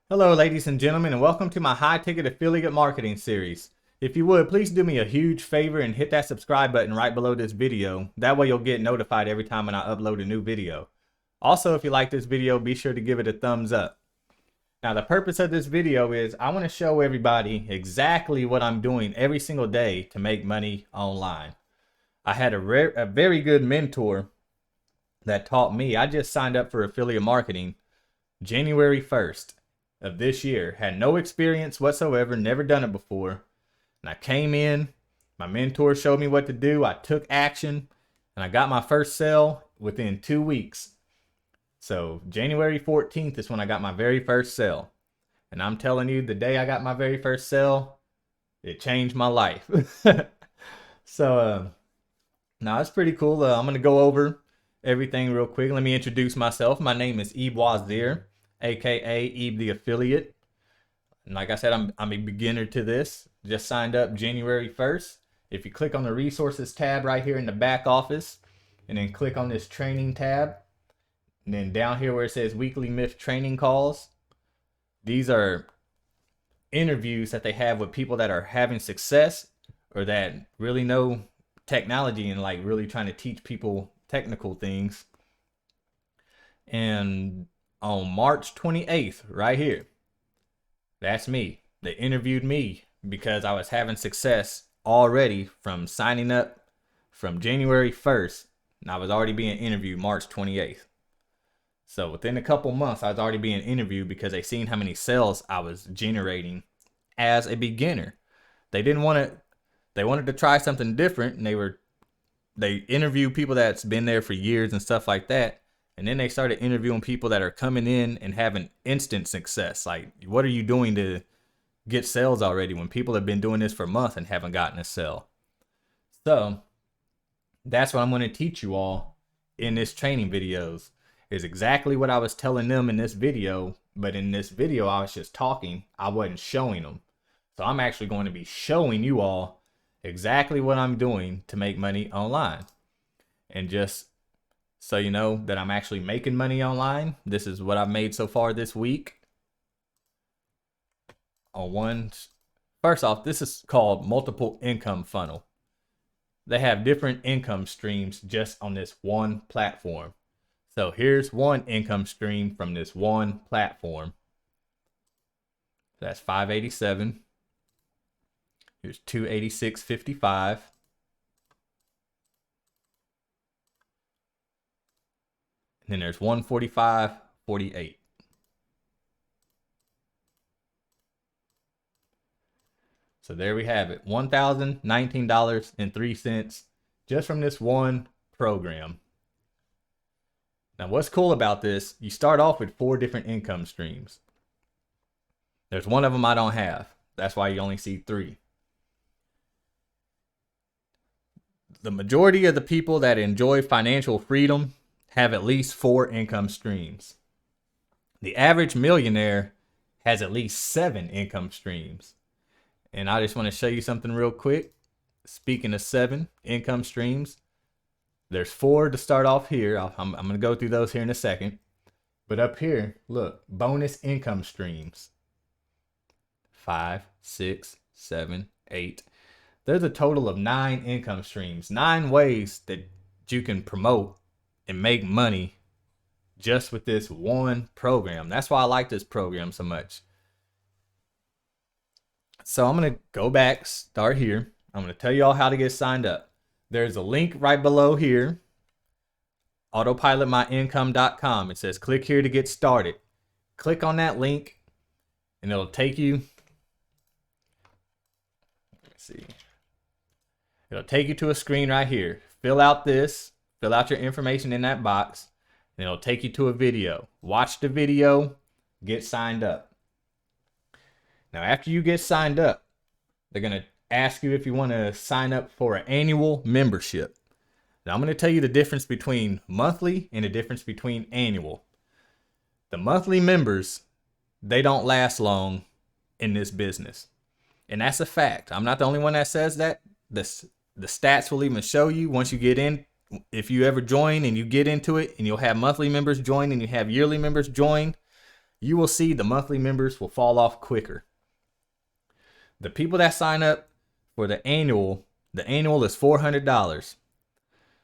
Hello, ladies and gentlemen, and welcome to my high-ticket affiliate marketing series. If you would, please do me a huge favor and hit that subscribe button right below this video. That way you'll get notified every time when I upload a new video. Also, if you like this video, be sure to give it a thumbs up. Now, the purpose of this video is I want to show everybody exactly what I'm doing every single day to make money online. I had a very good mentor that taught me. I just signed up for affiliate marketing January 1st of this year. Had no experience whatsoever, never done it before. And I came in, my mentor showed me what to do. I took action and I got my first sale within 2 weeks. So January 14th is when I got my very first sale. And I'm telling you, the day I got my very first sale, it changed my life. So now it's pretty cool. I'm going to go over everything real quick. Let me introduce myself. My name is Ebe Wazir, aka Ebe the Affiliate. And like I said, I'm a beginner to this. Just signed up January 1st. If you click on the resources tab right here in the back office, and then click on this training tab, and then down here where it says weekly myth training calls, these are interviews that they have with people that are having success or that really know technology and like really trying to teach people technical things. And on March 28th, right here, that's me. They interviewed me because I was having success already from signing up from January 1st, and I was already being interviewed March 28th. So within a couple months, I was already being interviewed because they seen how many sales I was generating as a beginner. They wanted to try something different, and they interview people that's been there for years and stuff like that. And then they started interviewing people that are coming in and having instant success. Like, what are you doing to get sales already when people have been doing this for months and haven't gotten a sale? So that's what I'm going to teach you all in this training videos, is exactly what I was telling them in this video. But in this video, I was just talking. I wasn't showing them. So I'm actually going to be showing you all exactly what I'm doing to make money online. And just so you know that I'm actually making money online, this is what I've made so far this week. First off, this is called multiple income funnel. They have different income streams just on this one platform. So here's one income stream from this one platform. That's 587. Here's 286.55. And then there's 145.48. So there we have it. $1,019.03 just from this one program. Now what's cool about this, you start off with 4 different income streams. There's one of them I don't have. That's why you only see 3. The majority of the people that enjoy financial freedom have at least 4 income streams. The average millionaire has at least 7 income streams. And I just want to show you something real quick. Speaking of 7 income streams, there's 4 to start off here. I'm going to go through those here in a second. But up here, look, bonus income streams. 5, 6, 7, 8. There's a total of 9 income streams. 9 ways that you can promote and make money just with this one program. That's why I like this program so much. So I'm going to go back, start here. I'm going to tell you all how to get signed up. There's a link right below here, autopilotmyincome.com. It says click here to get started. Click on that link and it'll take you, let's see. It'll take you to a screen right here. Fill out your information in that box, and it'll take you to a video. Watch the video, get signed up. Now, after you get signed up, they're going to ask you if you want to sign up for an annual membership. Now, I'm going to tell you the difference between monthly and the difference between annual. The monthly members, they don't last long in this business. And that's a fact. I'm not the only one that says that. The stats will even show you once you get in. If you ever join and you get into it, and you'll have monthly members join and you have yearly members join, you will see the monthly members will fall off quicker. The people that sign up for the annual is $400.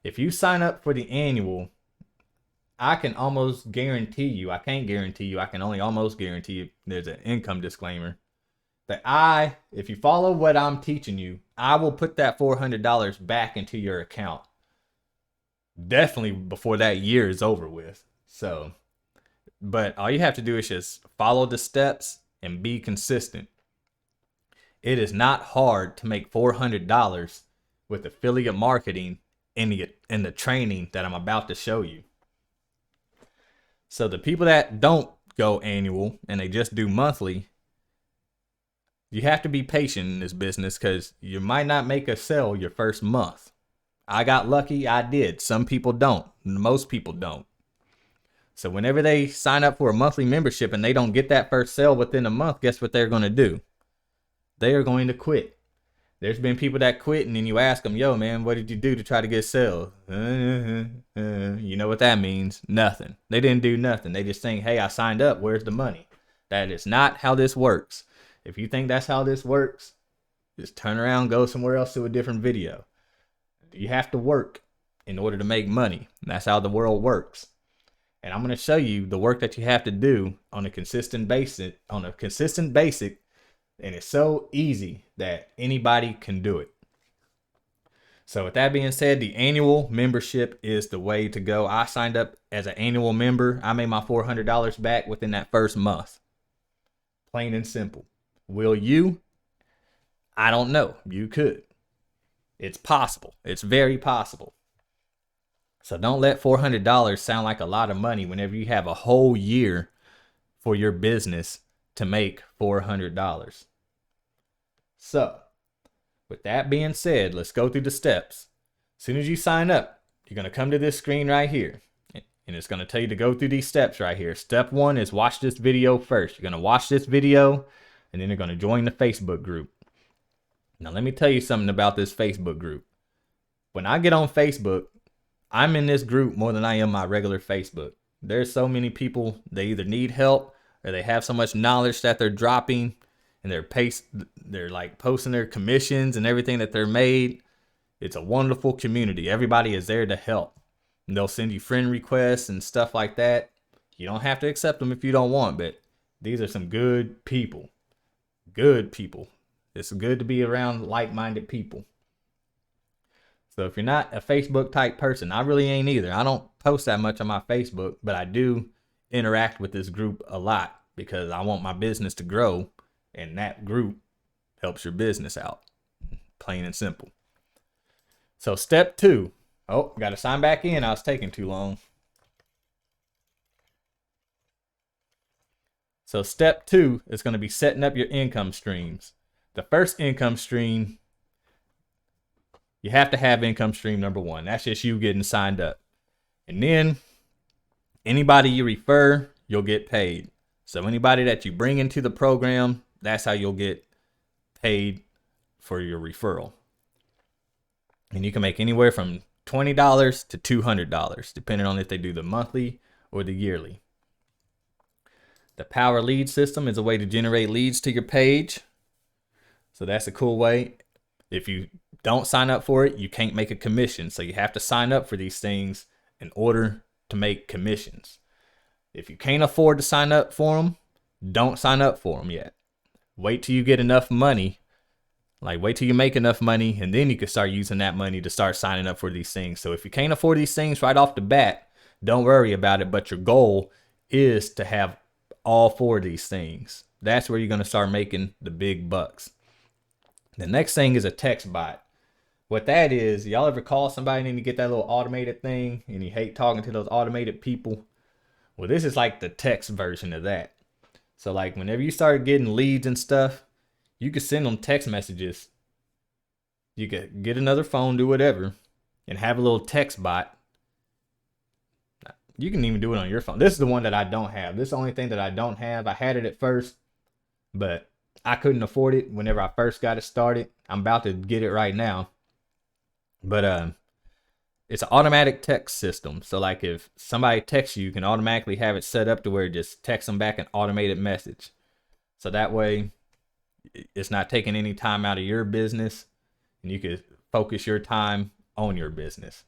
If you sign up for the annual, I can almost guarantee you, I can't guarantee you, I can only almost guarantee you, there's an income disclaimer, that if you follow what I'm teaching you, I will put that $400 back into your account. Definitely before that year is over with. So, but all you have to do is just follow the steps and be consistent. It is not hard to make $400 with affiliate marketing in the training that I'm about to show you. So the people that don't go annual and they just do monthly, you have to be patient in this business because you might not make a sale your first month. I got lucky, I did. Some people don't. Most people don't. So whenever they sign up for a monthly membership and they don't get that first sale within a month, guess what they're going to do? They are going to quit. There's been people that quit and then you ask them, yo, man, what did you do to try to get sales? You know what that means? Nothing. They didn't do nothing. They just think, hey, I signed up. Where's the money? That is not how this works. If you think that's how this works, just turn around, go somewhere else to a different video. You have to work in order to make money. That's how the world works. And I'm going to show you the work that you have to do on a consistent basis, and it's so easy that anybody can do it. So with that being said, the annual membership is the way to go. I signed up as an annual member. I made my $400 back within that first month. Plain and simple. Will you? I don't know. You could. It's possible. It's very possible. So don't let $400 sound like a lot of money whenever you have a whole year for your business to make $400. So, with that being said, let's go through the steps. As soon as you sign up, you're going to come to this screen right here. And it's going to tell you to go through these steps right here. Step 1 is watch this video first. You're going to watch this video, and then you're going to join the Facebook group. Now, let me tell you something about this Facebook group. When I get on Facebook, I'm in this group more than I am my regular Facebook. There's so many people, they either need help or they have so much knowledge that they're dropping, and they're like posting their commissions and everything that they're made. It's a wonderful community. Everybody is there to help. And they'll send you friend requests and stuff like that. You don't have to accept them if you don't want, but these are some good people. Good people. It's good to be around like-minded people. So if you're not a Facebook type person, I really ain't either. I don't post that much on my Facebook, but I do interact with this group a lot because I want my business to grow, and that group helps your business out. Plain and simple. So step 2. Oh, got to sign back in. I was taking too long. So step 2 is going to be setting up your income streams. The first income stream, you have to have income stream number 1. That's just you getting signed up. And then anybody you refer, you'll get paid. So anybody that you bring into the program, that's how you'll get paid for your referral. And you can make anywhere from $20 to $200, depending on if they do the monthly or the yearly. The Power Lead System is a way to generate leads to your page. So that's a cool way. If you don't sign up for it, you can't make a commission. So you have to sign up for these things in order to make commissions. If you can't afford to sign up for them, don't sign up for them yet. Wait till you get enough money. Like, wait till you make enough money, and then you can start using that money to start signing up for these things. So if you can't afford these things right off the bat, don't worry about it. But your goal is to have all 4 of these things. That's where you're going to start making the big bucks. The next thing is a text bot. What that is, y'all ever call somebody and then you get that little automated thing and you hate talking to those automated people? Well, this is like the text version of that. So like whenever you start getting leads and stuff, you can send them text messages. You could get another phone, do whatever, and have a little text bot. You can even do it on your phone. This is the one that I don't have. This is the only thing that I don't have. I had it at first, but I couldn't afford it whenever I first got it started. I'm about to get it right now. But It's an automatic text system. So like if somebody texts you, you can automatically have it set up to where it just texts them back an automated message. So that way it's not taking any time out of your business and you can focus your time on your business.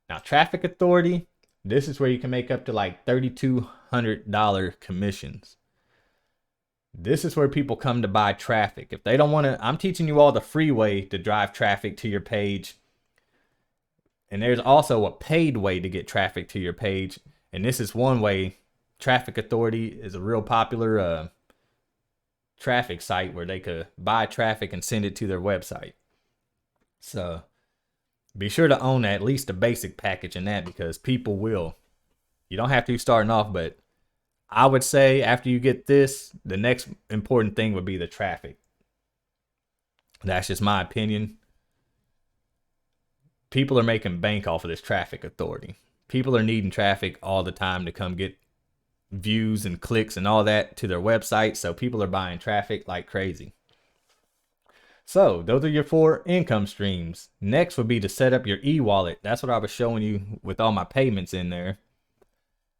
Now, traffic authority, this is where you can make up to like $3,200 commissions. This is where people come to buy traffic. If they don't want to, I'm teaching you all the free way to drive traffic to your page. And there's also a paid way to get traffic to your page. And this is one way. Traffic Authority is a real popular traffic site where they could buy traffic and send it to their website. So be sure to own at least a basic package in that, because people will. You don't have to starting off, but I would say after you get this, the next important thing would be the traffic. That's just my opinion. People are making bank off of this traffic authority. People are needing traffic all the time to come get views and clicks and all that to their website. So people are buying traffic like crazy. So those are your 4 income streams. Next would be to set up your e-wallet. That's what I was showing you with all my payments in there.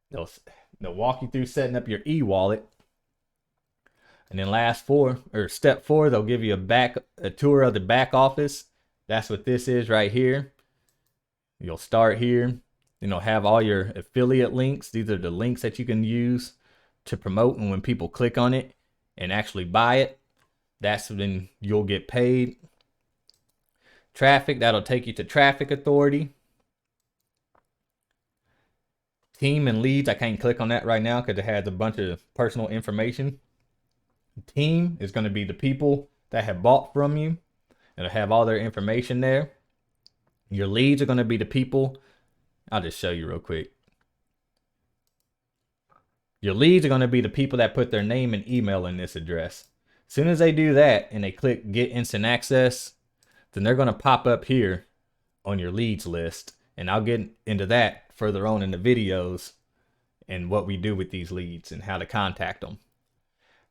They'll walk you through setting up your e-wallet. And then step 4, they'll give you a tour of the back office. That's what this is right here. You'll start here. You'll have all your affiliate links. These are the links that you can use to promote, and when people click on it and actually buy it, that's when you'll get paid. Traffic, that'll take you to Traffic Authority. Team and leads, I can't click on that right now because it has a bunch of personal information. Team is going to be the people that have bought from you. It'll have all their information there. Your leads are going to be the people. I'll just show you real quick. Your leads are going to be the people that put their name and email in this address. As soon as they do that and they click Get Instant Access, then they're going to pop up here on your leads list. And I'll get into that further on in the videos and what we do with these leads and how to contact them.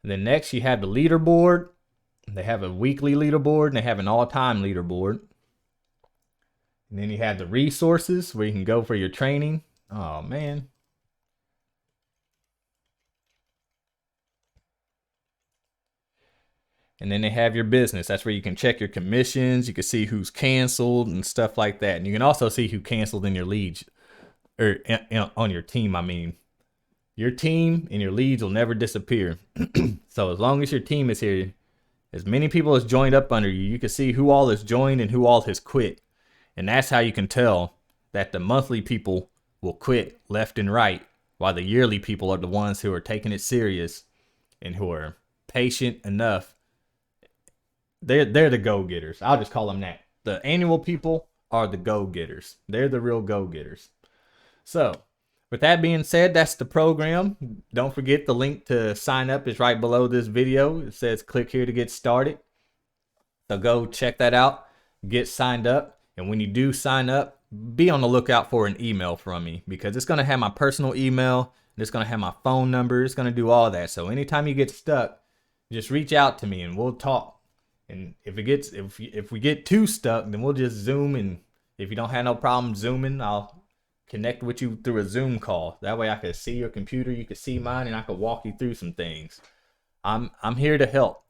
And then next you have the leaderboard. They have a weekly leaderboard and they have an all-time leaderboard. And then you have the resources where you can go for your training. Oh, man. And then they have your business. That's where you can check your commissions. You can see who's canceled and stuff like that. And you can also see who canceled in your leads, or on your team. I mean, your team and your leads will never disappear. So as long as your team is here, as many people as joined up under you, you can see who all has joined and who all has quit. And that's how you can tell that the monthly people will quit left and right, while the yearly people are the ones who are taking it serious and who are patient enough. They're the go-getters. I'll just call them that. The annual people are the go-getters. They're the real go-getters. So, with that being said, that's the program. Don't forget the link to sign up is right below this video. It says click here to get started. So go check that out. Get signed up. And when you do sign up, be on the lookout for an email from me, because it's going to have my personal email. It's going to have my phone number. It's going to do all that. So anytime you get stuck, just reach out to me and we'll talk. And if we get too stuck, then we'll just Zoom. And if you don't have no problem Zooming, I'll connect with you through a Zoom call. That way I can see your computer, you can see mine, and I can walk you through some things. I'm here to help.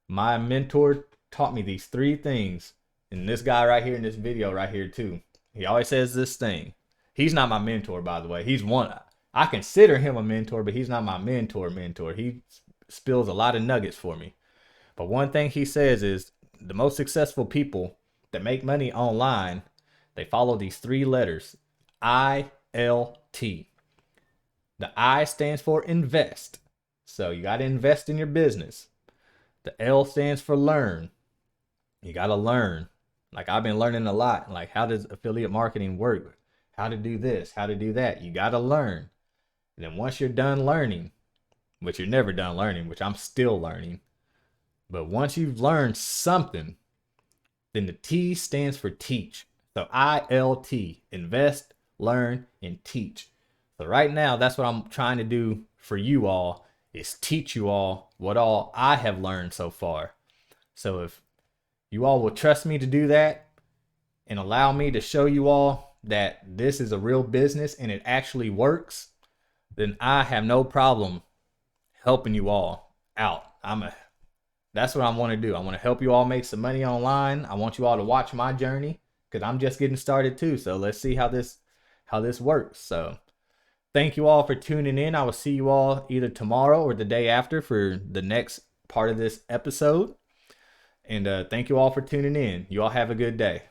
My mentor taught me these 3 things. And this guy right here in this video right here too. He always says this thing. He's not my mentor, by the way. He's one. I consider him a mentor, but he's not my mentor. He spills a lot of nuggets for me. But one thing he says is the most successful people that make money online, they follow these 3 letters. ILT. The I stands for invest. So you got to invest in your business. The L stands for learn. You got to learn. Like I've been learning a lot. Like, how does affiliate marketing work? How to do this, how to do that. You got to learn. And then once you're done learning, which you're never done learning, which I'm still learning. But once you've learned something, then the T stands for teach. So ILT, invest, learn, and teach. So right now, that's what I'm trying to do for you all, is teach you all what all I have learned so far. So if you all will trust me to do that and allow me to show you all that this is a real business and it actually works, then I have no problem helping you all out. That's what I want to do. I want to help you all make some money online. I want you all to watch my journey because I'm just getting started too. So let's see how this works. So thank you all for tuning in. I will see you all either tomorrow or the day after for the next part of this episode. And thank you all for tuning in. You all have a good day.